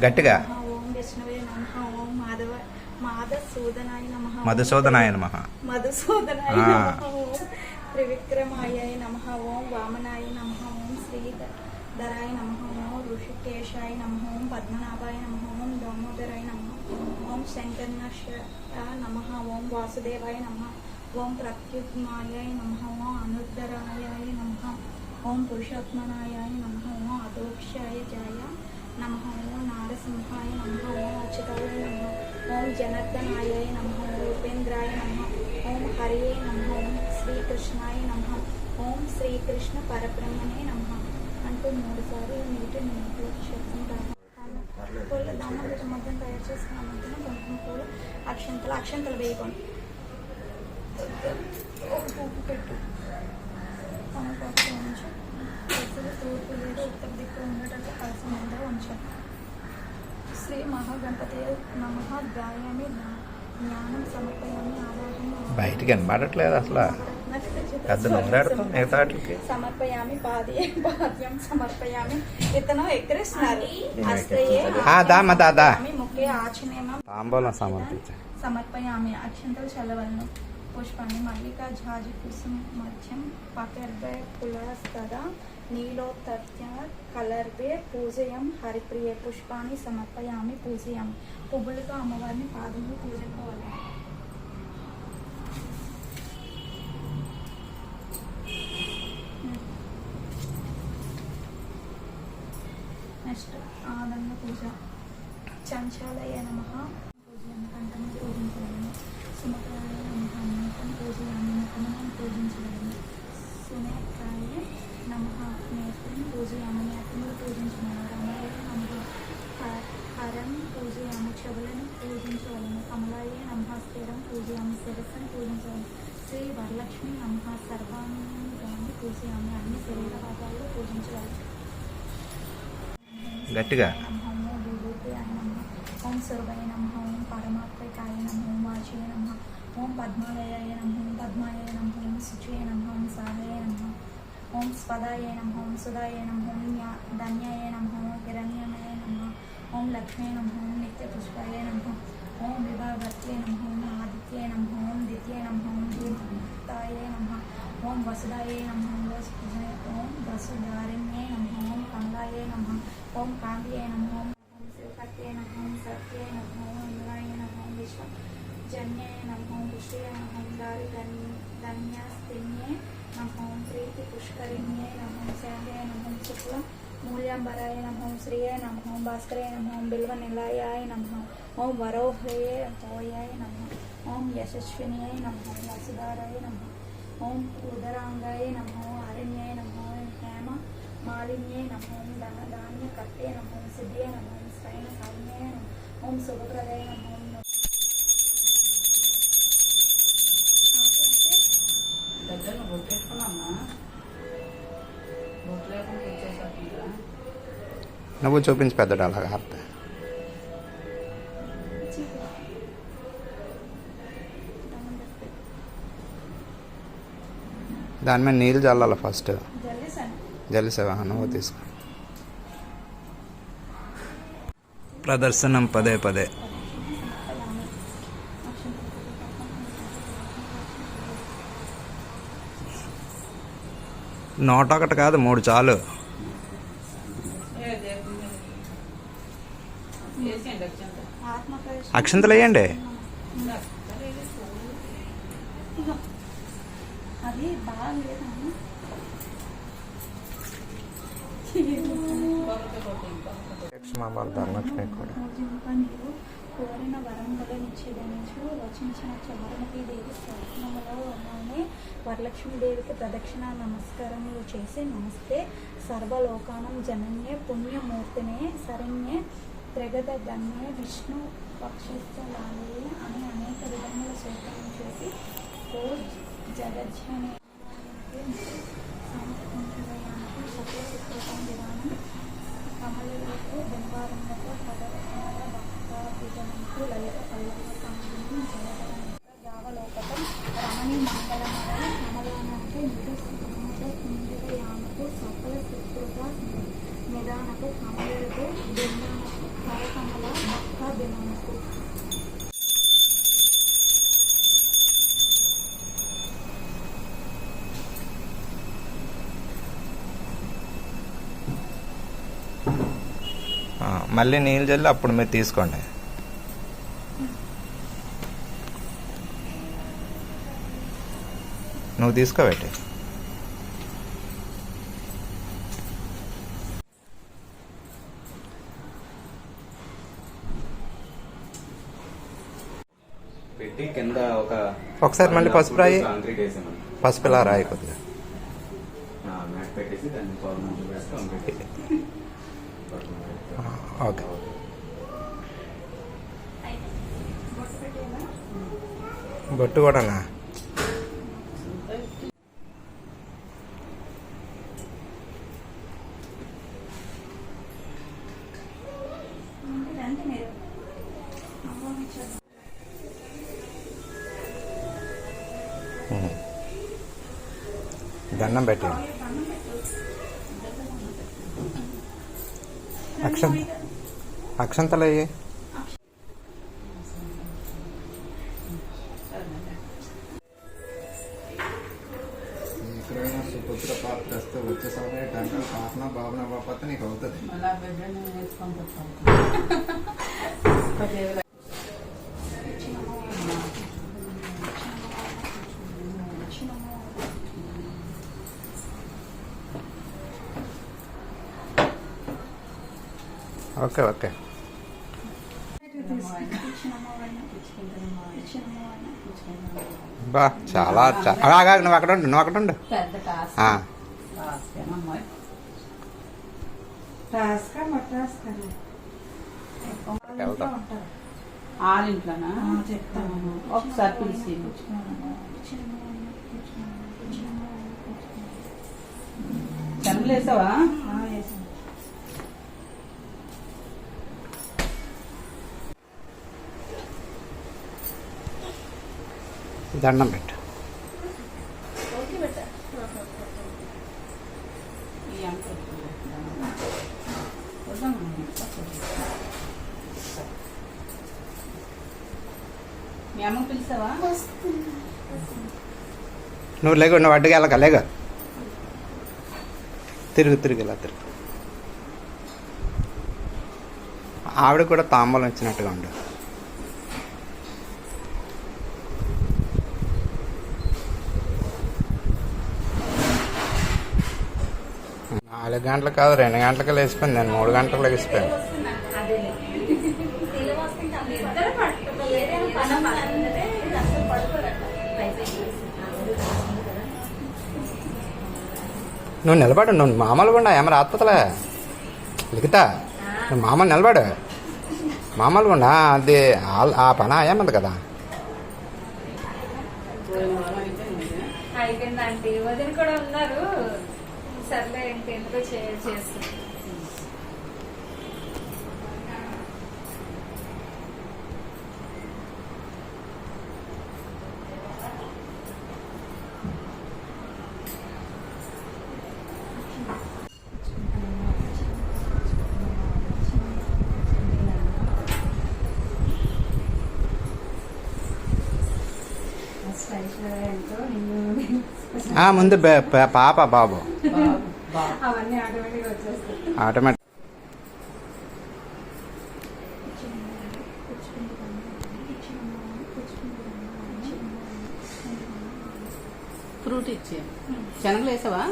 గట్టిగా ఓం విష్ణవే నమః. ఓం మధుసూదనాయ నమః. మధుసూదనాయ నమః. మధుసూదనాయ నమః. ఓం త్రివిక్రమాయ నమః. ఓం వామనాయ నమః. ఓం శ్రీధరాయ నమః. ఓం ఋషికేశాయ నమః. ఓం పద్మనాభాయ నమః. ఓం దామోదరాయ నమః. ఓం శంకర్నాశాయ నమః. ఓం వాసుదేవాయ నమః. ఓం ప్రత్యుత్మాయ నమః. ఓం అనుద్ధరాయ నమః. ఓం పురుషోత్మనాయ నమః. ఓం అదోక్షాయ జాయ నమః. ఓం నారసింహాయ నమః. ఓం అచ్యుతాయ నమః. ఓం జనార్దనాయ నమః. ఓం ఉపేంద్రాయ నమః. ఓం హరియే నమః. ఓం శ్రీకృష్ణాయ నమః. ఓం శ్రీకృష్ణ పరబ్రహ్మణే నమః అంటూ 3 సార్లు నీటిని చెప్తుంటారు. పూల దామోదర మొత్తం తయారు చేసుకున్నామంటే కొంచెం పూలు అక్షంతలు వేయకుండా ఉప్పు పెట్టు తమలపాకు ఉంచి తూర్పు లేదా ఉత్తర దిక్కు ఉండేటట్టు కలిసి ముందర ఉంచాలి. శ్రీ మహాగణపతి నమః. గాయామి జ్ఞానం సమర్పయామి. ఆవాహన బయటికి కనబడట్లేదు అసలు. సమర్పయామి పాద్యం సమర్పయామి. ఇతను ఎక్కడిస్తున్నారు. ముఖ్య ఆచనేమం తాంబూలం సమర్పించాలి. సమర్పయామి. అక్షంతలు చల్లవలను. పుష్పాన్ని మల్లిక జాజి కుసుమ మధ్యం పకర్వే పులస్తర నీలోత్తర్య కలర్వే పూజయం హరిప్రియ. పుష్పాన్ని సమర్పయామి పూజయామి. పువ్వులతో అమ్మవారిని పాదములు పూజకోవాలి. నెక్స్ట్ ఆనంద పూజ. చంచాలయ నమః. పూజయామి. కంఠము పూజించడము. సుమకాయ నమః. నేత్రం పూజయామి. ముఖమును పూజించడము. సునేత్రాయ నమః. నేత్రం పూజయామి. నేత్రములు పూజించడము. రమణాయ నమః. హరం పూజయామి. చెవులను పూజించవలను. కమలాయ నమః. స్థిరం పూజయామి. శిరస్సును పూజించవలను. శ్రీ వరలక్ష్మి నమః. సర్వాంగాన్ని పూజయామి. అన్ని శరీర భాగాల్లో పూజించవలను. గట్టిగా ఓం సర్వాయ నమః. ఓం పరమాత్మకాయ నమః. ఓం వాచయ నమః. ఓం పద్మాలయాయ నమః. ఓం పద్మాయ నమః. ఓం శుచయ నమః. ఓం సాధయ నమః. ఓం స్పదాయ నమః. ఓం సుదాయ నమః. ఓం ధన్యాయ నమః. ఓం హిరణ్యమయ నమః. ఓం లక్ష్మీ నమః. ఓం నిత్య పుష్పాయ నమః. ఓం విభావర్త్యై నమః. ఓం ఆదిత్యాయ నమః. ఓం ద్వితీయ నమః. ఓం దీప్తాయ నమః. ఓం వసుదాయ నమః. ఓం వసుధారిణ్యై నమః. ఓం కమలాయ నమః. ఓం కాంతియే నమః. ఓం శ్రీపత్యే నమః. ఓం సత్యే నమః. ఓం ఇంద్రాయ నమః. ఓం విశ్వజన్యాయ నమః. ఓం పుష్టియే నమః. ఓం దారి ధన్యాస్తిన్యే నమః. ఓం ప్రీతి పుష్కరిణ్యే నమః. ఓం శాంతయే నమః. ఓం శుక్ల మూల్యాంబరాయ నమః. ఓం శ్రీయే నమః. ఓం భాస్కరాయ నమః. ఓం బిల్వ నిలయాయ నమః. ఓం వరోహయే హోయాయ నమః. ఓం యశస్విన్యే నమః. ఓం వసుధారాయ నమః. ఓం ఉదరాంగాయ నమః. ఓం అరణ్యాయ నమః. ఓం హేమ మాలిన్యే నమః. ఓం ధనధాన్య కట్టే నమః. ఓం సిద్ధియే నమః. ఓం శ్రైన సామ్యే నమః. ఓం శుభప్రదాయ నమః. ఓం దగ్గర బొట్టేసుకున్నామా బొట్టు లేకుండా వచ్చేసరికి నువ్వు చూపించి పెద్దడు అలాగా అర్థం. దాని మీద నీళ్ళు చల్లాలి ఫస్ట్. జల్లిసేవా నువ్వు తీసుకో. ప్రదర్శనం పదే పదే. నోట ఒకటి కాదు 3 చాలు. అక్షంతలు వేయండి. అది బాగా ధనలక్ష్మి కూడా కోరిన వరంగలనిచ్చేదనిచు రచించిన చంద్రముఖీదేవి స్వప్నములో ఉన్నానే వరలక్ష్మీదేవికి ప్రదక్షిణ నమస్కారములు చేసి నమస్తే సర్వలోకానం జనన్యే పుణ్యమూర్తినే శరణ్యే త్రిగద గణ్యే విష్ణు పక్షస్థలాలే అని అనేక విధముల సూత్రం చేసి ఓ జగజ్జనే సమర్పించడానికి సకల చిత్రకం విధానం కమలకు బింబారంగతో పదవకాల భక్తాభిజనంకు లలిత పల్లవకాండం యావలోకటం రమణి మంగళమయ కమలానంటే నిరుస్థితముతో కుంజయామకు సకల శత్రుత నిదానకు కమలకు బింబానకు మళ్ళీ నీళ్ళు చల్లి అప్పుడు మీరు తీసుకోండి. నువ్వు తీసుకోబెట్టి. పెట్టి కింద ఒకసారి మళ్ళీ పసుపు రాయి. కాంక్రీట్ వేసామని పసుపు ఇలా రాయి కొద్దిగా. మ్యాట్ పెట్టేసి దాన్ని పర్మనెంట్ వేసి కాంక్రీట్ ఓకే. బొట్టు పెట్టేలా బొట్టు కూడానా? రండి మీరు అమ్మమ్మ ఇచ్చేద్దాం. దండం పెట్టి అక్షంతలు అయ్యి. సుపుత్ర పాత్ర వస్తే వచ్చే సమయం టంకలు పాపన బాబున బాపత నీకు అవుతుంది. మళ్ళా బిడ్డని వేసుకొని పోతాం. Okay okay. బా చాలా నువ్వు అక్కడ ఉండు, నువ్వు అక్కడ ఉండు. పెద్ద టాస్క్ ఆ, టాస్కేనమ్మా. వెళ్దాం. ఆరింట్లోనా చెప్తాను. ఒకసారి పిలిచి చెంబులేసావా? దండం పెట్టు. ఈ అంక మీ అమ్మ పిలిచావా? నువ్వు లేగు, నువ్వు అడ్డుగా వెళ్ళక లేగు. తిరుగు తిరుగు ఇలా తిరుగు. ఆవిడ కూడా తాంబూలం ఇచ్చినట్టుగా ఉండు. నాలుగు గంటలు కాదు, 2 గంటలకు లేచిపోయింది. నేను 3 గంటలకు లేచిపోయాను. నువ్వు నిలబడు, నువ్వు మామూలుగా ఉండా, ఏమన్నా రాత్పతలే లిఖితా, నువ్వు మామూలు నిలబడు, మామూలుగా ఉండా. అది ఆ పని ఏమంది కదా. అయిపోయిందండి. వదిన కూడా ఉన్నారు. సర్లే ఇంక ఎందుకో చేస్తుంది. ముందు పాప బాబు అవన్నీ ఆటోమేటిక్గా వచ్చేస్తాయి. ఆటోమేటిక్. ఫ్రూట్ ఇచ్చి శనగలు వేసావా?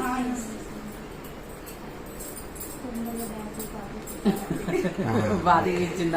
బాగా ఇచ్చింది.